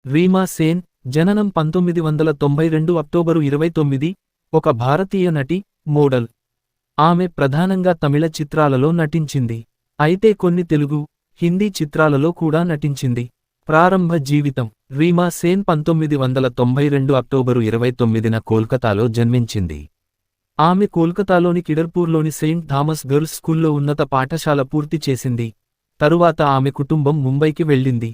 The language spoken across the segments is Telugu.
రీమా సేన్, జననం 1992 అక్టోబరు 29, ఒక భారతీయ నటి, మోడల్. ఆమె ప్రధానంగా తమిళ చిత్రాలలో నటించింది. అయితే కొన్ని తెలుగు, హిందీ చిత్రాలలో కూడా నటించింది. ప్రారంభ జీవితం. రీమా సేన్ 1992 అక్టోబరు 29న కోల్కతాలో జన్మించింది. ఆమె కోల్కతాలోని కిడర్పూర్లోని సెయింట్ థామస్ గర్ల్స్ స్కూల్లో ఉన్నత పాఠశాల పూర్తి చేసింది. తరువాత ఆమె కుటుంబం ముంబైకి వెళ్ళింది.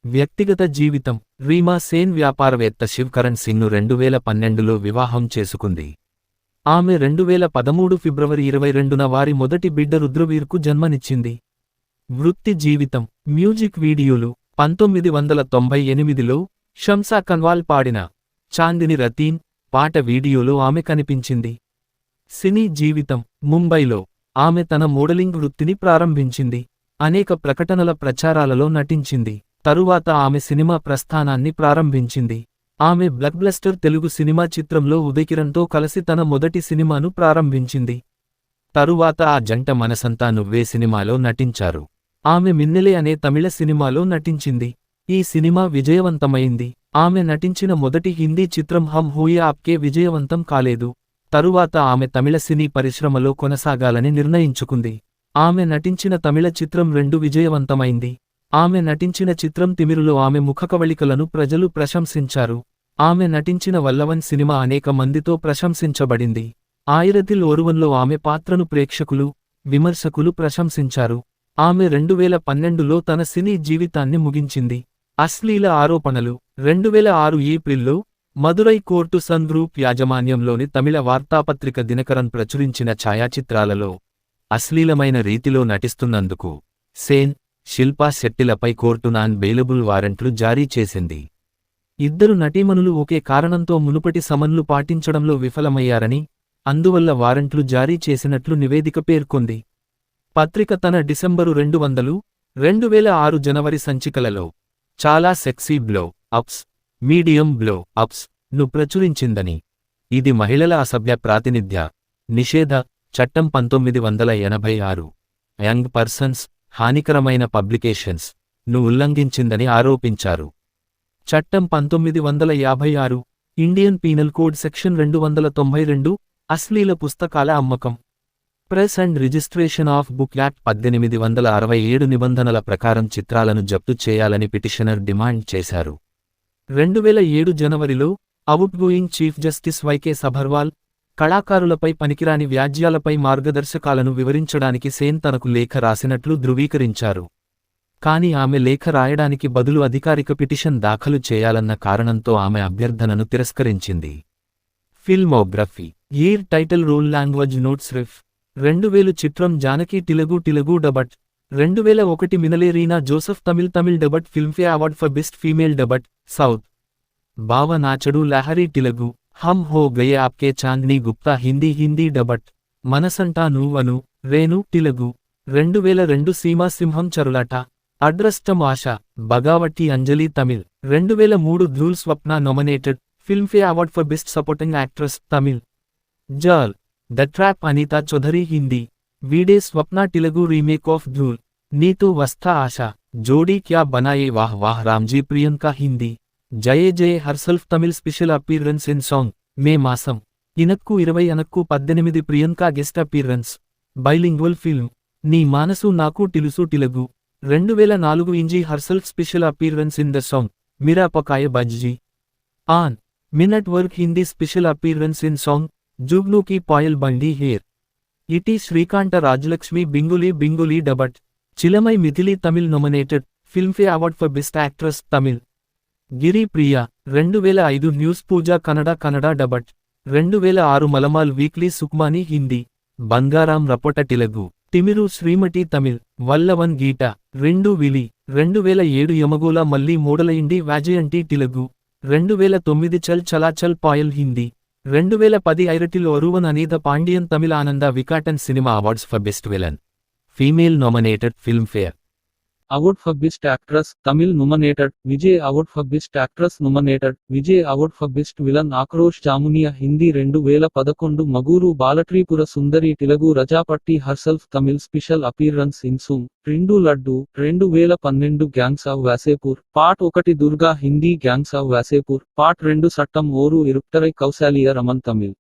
వ్యక్తిగత జీవితం. రీమా సేన్ వ్యాపారవేత్త శివ్ కరణ్ సింగ్ను 2012లో వివాహం చేసుకుంది. ఆమె 2013 ఫిబ్రవరి 22న వారి మొదటి బిడ్డ రుద్రవీర్కు జన్మనిచ్చింది. వృత్తి జీవితం. మ్యూజిక్ వీడియోలు. 1998లో షంసా కన్వాల్ పాడిన చాందిని రతీన్ పాట వీడియోలో ఆమె కనిపించింది. సినీ జీవితం. ముంబైలో ఆమె తన మోడలింగ్ వృత్తిని ప్రారంభించింది. అనేక ప్రకటనల ప్రచారాలలో నటించింది. తరువాత ఆమె సినిమా ప్రస్థానాన్ని ప్రారంభించింది. ఆమె బ్లాక్బస్టర్ తెలుగు సినిమా చిత్రంలో ఉదయకిరణ్తో కలిసి తన మొదటి సినిమాను ప్రారంభించింది. తరువాత ఆ జంట మనసంతా నువ్వే సినిమాలో నటించారు. ఆమె మిన్నెలే అనే తమిళ సినిమాలో నటించింది. ఈ సినిమా విజయవంతమైంది. ఆమె నటించిన మొదటి హిందీ చిత్రం హమ్ హూయే ఆప్కే విజయవంతం కాలేదు. తరువాత ఆమె తమిళ సినీ పరిశ్రమలో కొనసాగాలని నిర్ణయించుకుంది. ఆమె నటించిన తమిళ చిత్రం 2 విజయవంతమైంది. ఆమె నటించిన చిత్రం తిమిరులో ఆమె ముఖకవళికలను ప్రజలు ప్రశంసించారు. ఆమె నటించిన వల్లవన్ సినిమా అనేక మందితో ప్రశంసించబడింది. ఆయిరతిల్ ఒరువన్లో ఆమె పాత్రను ప్రేక్షకులు, విమర్శకులు ప్రశంసించారు. ఆమె 2012లో తన సినీ జీవితాన్ని ముగించింది. అశ్లీల ఆరోపణలు. 2006 ఏప్రిల్లో మదురై కోర్టు సన్ గ్రూప్ యాజమాన్యంలోని తమిళ వార్తాపత్రిక దినకరన్ ప్రచురించిన ఛాయాచిత్రాలలో అశ్లీలమైన రీతిలో నటిస్తున్నందుకు సేన్, శిల్పా శెట్టిలపై కోర్టు నాన్ బెయిలబుల్ వారెంట్లు జారీ చేసింది. ఇద్దరు నటీమణులు ఒకే కారణంతో మునుపటి సమన్లు పాటించడంలో విఫలమయ్యారని, అందువల్ల వారెంట్లు జారీ చేసినట్లు నివేదిక పేర్కొంది. పత్రిక తన డిసెంబరు 2006 జనవరి సంచికలలో చాలా sexy blow ups, medium blow ups ను ప్రచురించిందని, ఇది మహిళల అసభ్య ప్రాతినిధ్య నిషేధ చట్టం 1986 యంగ్ పర్సన్స్ హానికరమైన పబ్లికేషన్స్ ను ఉల్లంఘించిందని ఆరోపించారు. చట్టం 1956 ఇండియన్ పీనల్ కోడ్ సెక్షన్ 292 అశ్లీల పుస్తకాల అమ్మకం. Press and registration of book act 1867 నిబంధనల ప్రకారం చిత్రాలను జప్తు చేయాలని పిటిషనర్ డిమాండ్ చేశారు. 2007 జనవరిలో outgoing chief justice YK Sabharwal కళాకారులపై పనికిరాని వ్యాజ్యాలపై మార్గదర్శకాలను వివరించడానికి సేన్ తనకు లేఖ రాసినట్లు ధృవీకరించారు. కాని ఆమె లేఖ రాయడానికి బదులు అధికారిక పిటిషన్ దాఖలు చేయాలన్న కారణంతో ఆమె అభ్యర్థనను తిరస్కరించింది. Filmography. Year title role language notes ref. 2000 చిత్రం Janaki Telugu debut. 2001 Minnale Reena Joseph Tamil debut Filmfare award for best female debut, south. Bava Nachadu Lahari Telugu. హమ్ హో గయే ఆప్కే చాంద్నీ Gupta Hindi డబట్. మనసంటా నువ్వను, Renu Telugu. 2002 Seema Simham Charulatha. Adrustam Asha, Bhagavathi Anjali Tamil. 2003 Dhool Swapna nominated, Filmfare award for best supporting actress, Tamil. జర్ల్, the trap Anita Chaudhary Hindi. Veede Swapna Telugu remake of Dhool. Neetho Vasta Asha, Jodi Kya Banaye Wah Wah Ramji Priyanka Hindi. Jay herself Tamil special appearance in song, May మాసం. Enakku 20 Unakku 18 Priyanka guest appearance. Bilingual film. Nee Manasu Naaku Telusu Telugu. 2004 ఇంజీ herself special appearance in the song, Mirapakaya Bajji. ఆన్ మినట్ వర్క్ Hindi special appearance in song, జుగ్నూకి పాయల్ బండి హేర్. ఇటీ శ్రీకాంట రాజలక్ష్మి బింగులీ డబట్. చిలమై మిథిలి Tamil nominated, Filmfare award for best actress, Tamil. Giri Priya. 2005 న్యూస్ పూజా కన్నడ డబట్. 2006 మలమాల్ వీక్లీ సుక్మాని హిందీ. బంగారాం రపొట తెలుగు. తిమిరు శ్రీమటి తమిళ్. వల్లవన్ గీట. 2 విలి. 2007 యమగోళ మళ్ళీ మోడలైండి వాజయంటి తెలుగు. 2009 చల్ చలాచల్ Payal Hindi. 2010 ఐరటిల్ Oruvan అనీద Pandian Tamil Ananda Vikatan cinema awards for best villain, female nominated, Filmfare. Award for Best Actress, Tamil nominated, Vijay Award for Best Actress nominated, Vijay Award for Best Villain Akrosh Jamunia Hindi 2011 Maguru Balatripura Sundari Telugu Rajapatti herself Tamil special appearance in Sum, Rindu Laddu, 2012 Gangs of Vasepur, Part 1 Durga Hindi Gangs of Vasepur, Part 2 Sattam Oru Iruptarai Kausalya Raman Tamil.